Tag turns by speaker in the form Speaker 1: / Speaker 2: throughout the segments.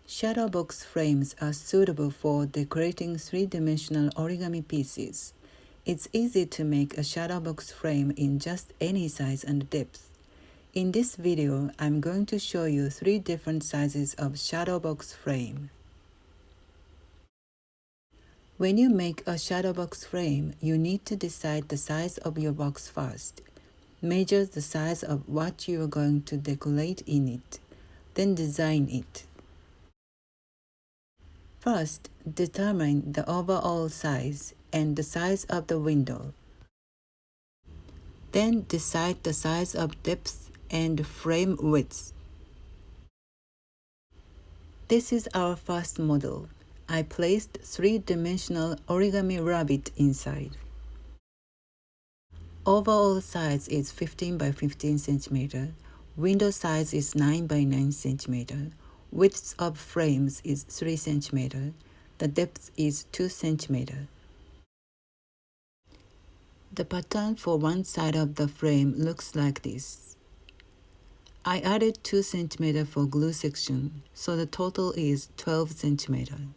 Speaker 1: Shadow box frames are suitable for decorating three-dimensional origami pieces. It's easy to make a shadow box frame in just any size and depth. In this video, I'm going to show you 3 different sizes of shadow box frame. When you make a shadow box frame, you need to decide the size of your box first. Measure the size of what you are going to decorate in it, then design it. First, determine the overall size and the size of the window. Then decide the size of depth and frame width. This is our first model. I placed 3-dimensional Origami Rabbit inside. Overall size is 15 by 15 cm. Window size is 9 by 9 cm. Width of frames is 3 cm. The depth is 2 cm. The pattern for one side of the frame looks like this. I added 2 cm for glue section, so the total is 12 cm.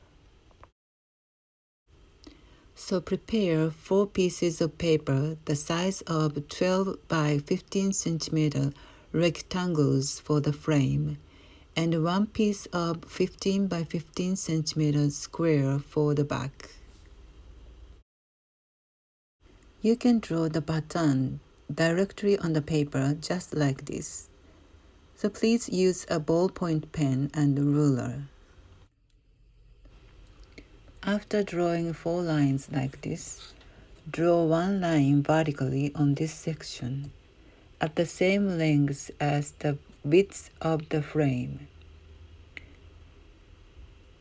Speaker 1: So prepare 4 pieces of paper the size of 12 by 15 cm rectangles for the frame, and 1 piece of 15 by 15 cm square for the back. You can draw the pattern directly on the paper just like this. So please use a ballpoint pen and ruler. After drawing 4 lines like this, draw 1 line vertically on this section, at the same length as the width of the frame.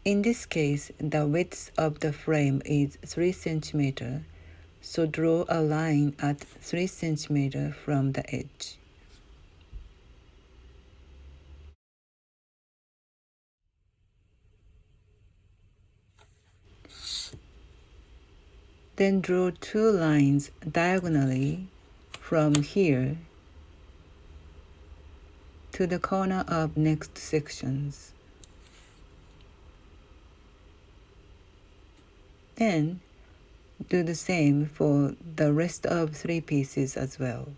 Speaker 1: In this case, the width of the frame is 3 cm, so draw a line at 3 cm from the edge. Then draw 2 lines diagonally from here to the corner of next sections. Then do the same for the rest of 3 pieces as well.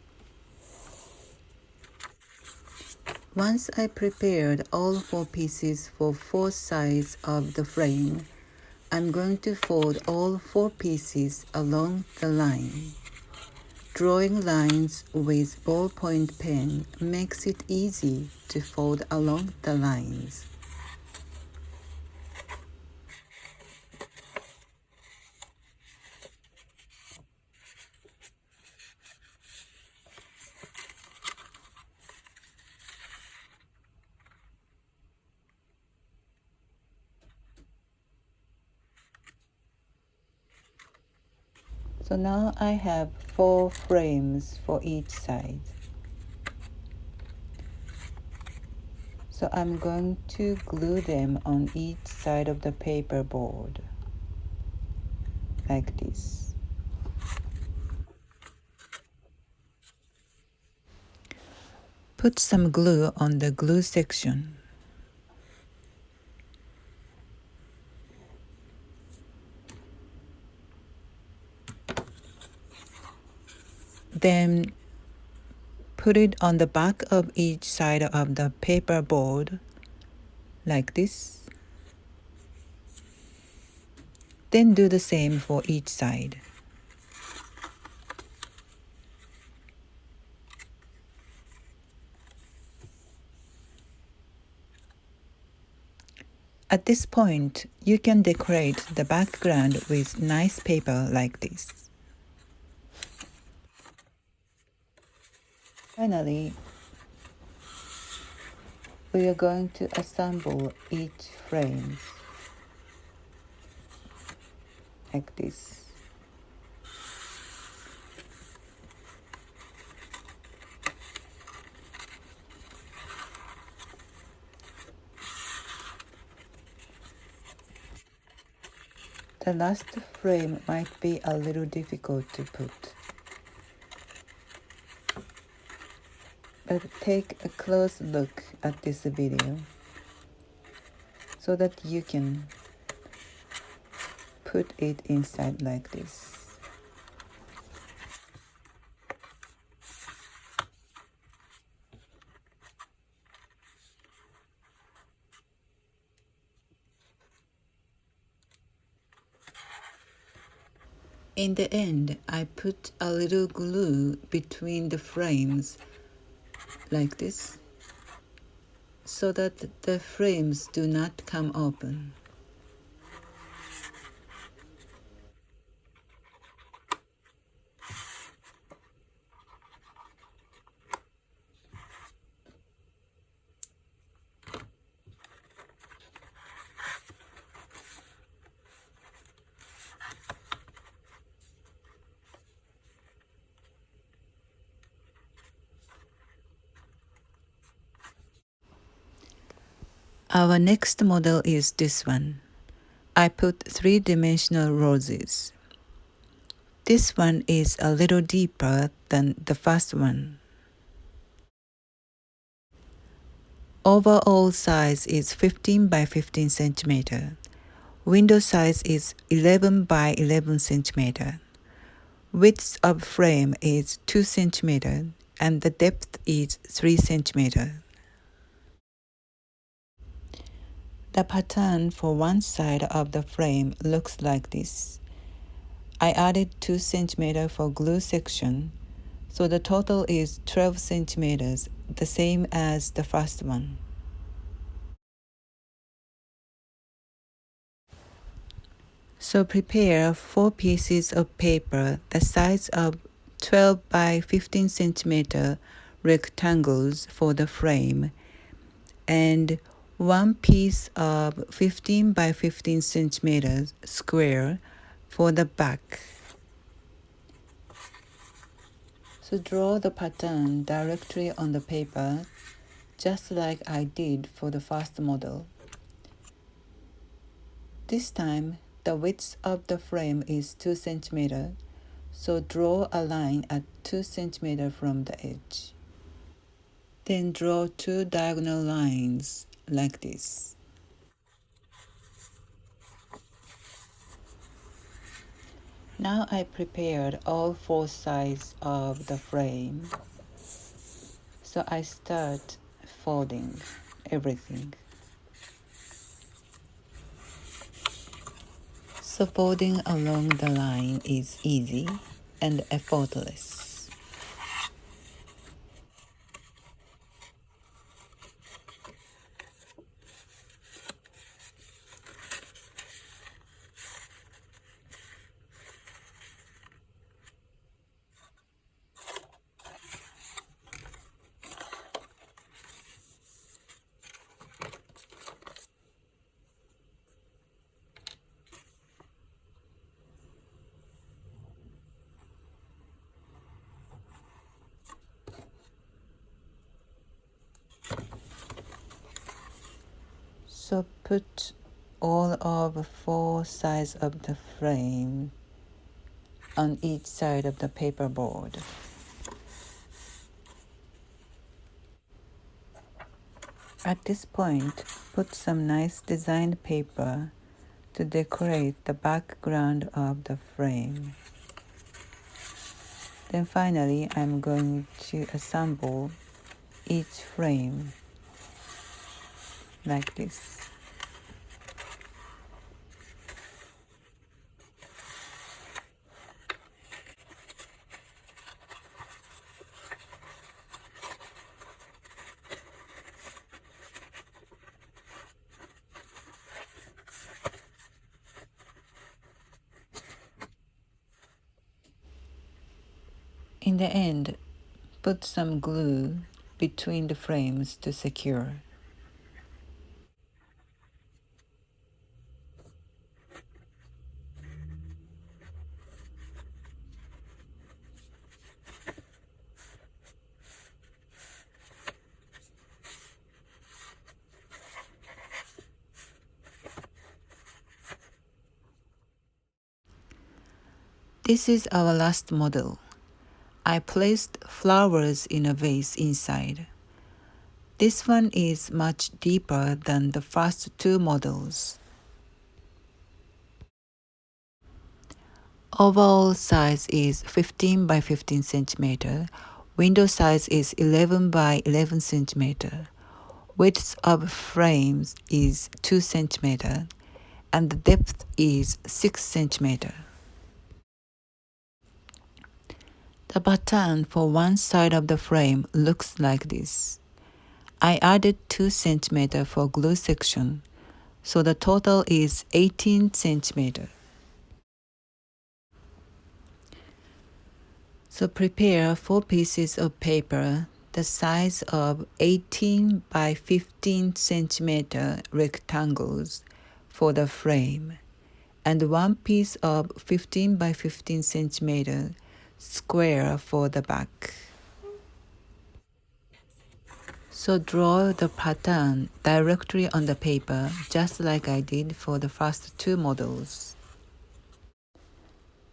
Speaker 1: Once I prepared all 4 pieces for 4 sides of the frame, I'm going to fold all 4 pieces along the line. Drawing lines with ballpoint pen makes it easy to fold along the lines. So now I have 4 frames for each side. So I'm going to glue them on each side of the paper board, like this. Put some glue on the glue section. Then put it on the back of each side of the paper board, like this. Then do the same for each side. At this point, you can decorate the background with nice paper like this. Finally, we are going to assemble each frame like this. The last frame might be a little difficult to put. But take a close look at this video. So so that you can put it inside like this. In the end, I put a little glue between the frames like this, so that the frames do not come open. Our next model is this one. I put 3-dimensional roses. This one is a little deeper than the first one. Overall size is 15 by 15 centimeter. Window size is 11 by 11 centimeter. Width of frame is 2 centimeter and the depth is 3 centimeter. The pattern for one side of the frame looks like this. I added 2 centimeters for glue section, so the total is 12 centimeters, the same as the first one. So prepare 4 pieces of paper the size of 12 by 15 centimeter rectangles for the frame, and 1 piece of 15 by 15 centimeters square for the back. So draw the pattern directly on the paper, just like I did for the first model. This time, the width of the frame is 2 centimeters, so draw a line at 2 centimeters from the edge. Then draw 2 diagonal lines like this. Now I prepared all 4 sides of the frame, so I start folding everything. So folding along the line is easy and effortless. So put all of 4 sides of the frame on each side of the paperboard. At this point, put some nice designed paper to decorate the background of the frame. Then finally, I'm going to assemble each frame like this. In the end, put some glue between the frames to secure. This is our last model. I placed flowers in a vase inside. This one is much deeper than the first two models. Overall size is 15 by 15 centimeter. Window size is 11 by 11 centimeter. Width of frames is 2 centimeter, and the depth is 6 centimeter. The pattern for one side of the frame looks like this. I added 2 centimeter for glue section, so the total is 18 centimeter. So prepare 4 pieces of paper the size of 18 by 15 centimeter rectangles for the frame, and 1 piece of 15 by 15 centimeter square for the back. So draw the pattern directly on the paper, just like I did for the first two models.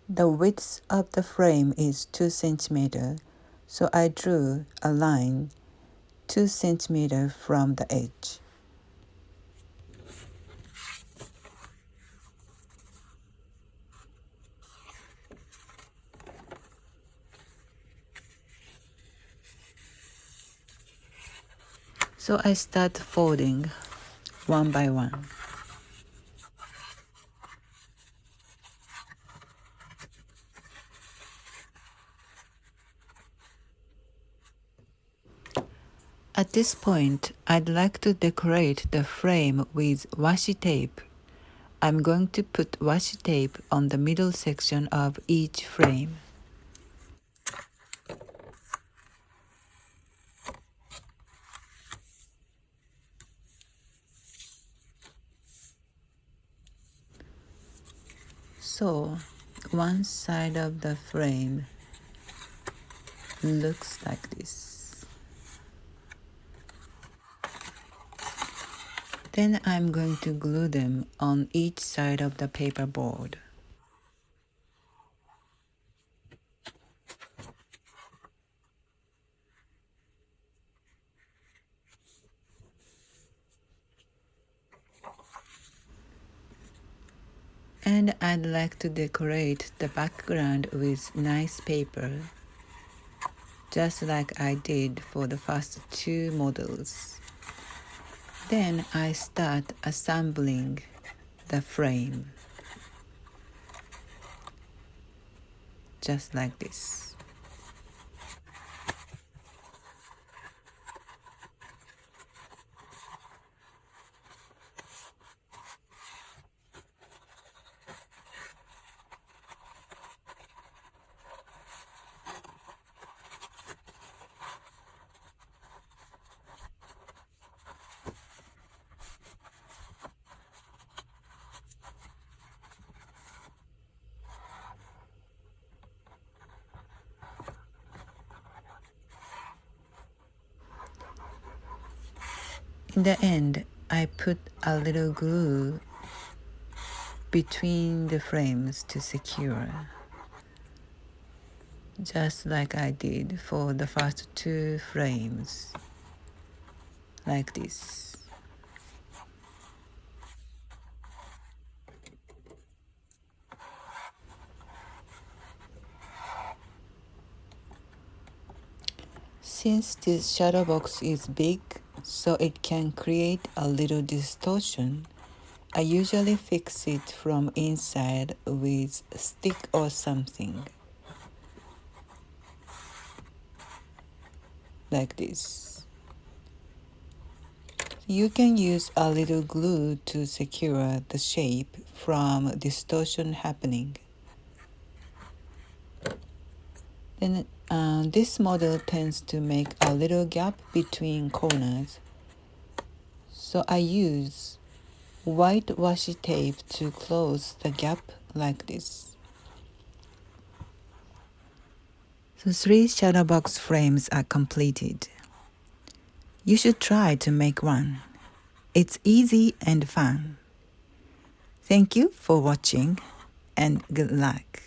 Speaker 1: The width of the frame is 2 centimeter, so I drew a line 2 centimeter from the edge. So I start folding one by one. At this point, I'd like to decorate the frame with washi tape. I'm going to put washi tape on the middle section of each frame. So, one side of the frame looks like this. Then I'm going to glue them on each side of the paper board. And I'd like to decorate the background with nice paper, just like I did for the first two models. Then I start assembling the frame, just like this. In the end, I put a little glue between the frames to secure, just like I did for the first two frames, like this. Since this shadow box is big, so it can create a little distortion, I usually fix it from inside with a stick or something, like this. You can use a little glue to secure the shape from distortion happening. Then this model tends to make a little gap between corners, so I use white washi tape to close the gap like this. So 3 shadow box frames are completed. You should try to make one. It's easy and fun. Thank you for watching, and good luck.